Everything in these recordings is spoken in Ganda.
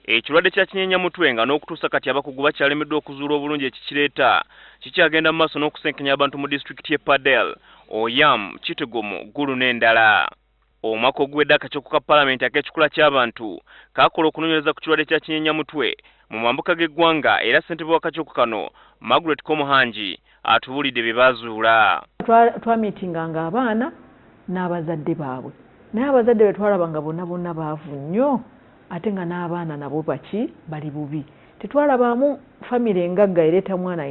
Ekirwadde kya kinyenyamutwe nga n'okutuusa kati abakugu bakyalemeddwa okuzuula obulungi ekikireeta kikyagenda mu maaso n'okusenkenya abantu mu disitulikiti y'e Padel, Oyam, Kitgum, Gulu n'endala. Omwaka oguwedde akakiiko ka Paalamenti ak'ekikula ky'abantu kaakola okunoonyereza ku kirwadde kya kinyenyamutwe mu mambuka g'eggwanga era ssentebe w'akakiiko kano Margaret Komuhangi atubuulidde bye baazuula. Twamiitinganga abaana n'abazadde baabwe naye abazadde bwe twalaba nga bonna baavu nnyo ate nga n'abaana nabo bali bubi. Tetwalabaamu famire engagga ereeta mwana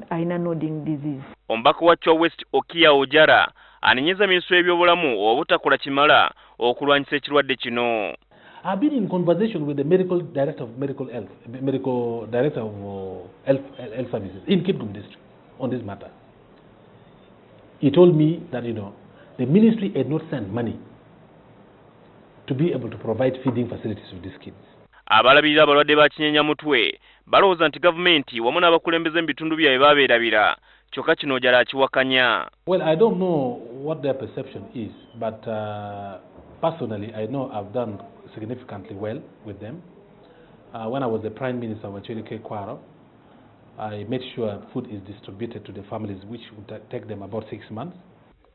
alina nodding disease. Omubaka wa Chwa West Okiya Ojara anenyeza minisitule y'ebyobulamu obutakola kimala okulwanyisa ekirwadde kino. I've been in conversation with the medical director of health services in Kitgum district on this matter. He told me that the ministry had not sent money to be able to provide feeding facilities to these kids. Abalabirira abalwadde ba kinyenyamutwe balowooza nti gavumenti wamu n'abakulembeze mu bitundu byabwe babeerabira kyokka kino Ojala akiwakanya. Well, I don't know what their perception is, but personally I know I've done significantly well with them. When I was the Prime Minister of Chilike Kwaro, I made sure food is distributed to the families, which would take them about 6 months.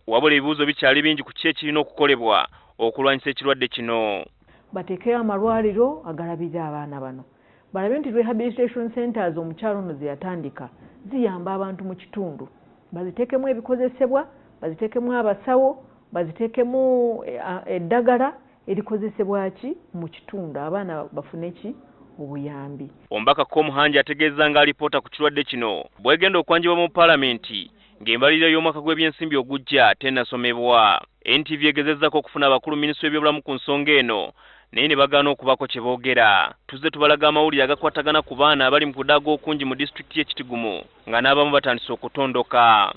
Wabula ebibuuzo bikyali bingi ku ki ekirina okukolebwa okulwanyisa ekirwadde kino. Bateekeyo amalwaliro agalabirira abaana bano. Balabe nti rehabilitation centers omukyalo ono ze yatandika ziyamba abantu mu kitundu. Baziteekemu ebikozesebwa, baziteekemu abasawo, baziteekemu eddagala erikozesebwa ki mu kitundu abaana bafune ki obuyambi. Omubaka Komuhangi ategeeza nga alipoota ku kirwadde kino bwegenda okwanjibwa mu Paalamenti ng'embalirira y'omwaka gw'ebyensimbi ogujja tennasomebwa. NTV egezezzaako okufuna abakulu minisitule y'ebyobulamu ku nsonga eno naye ne bagaana okubaako kye boogera. Tuzze tubalaga amawulire agakwatagana ku baana abali mu kudaaga okungi mu disitulikiti y'e Kitgum nga n'abamu batandise okutondoka.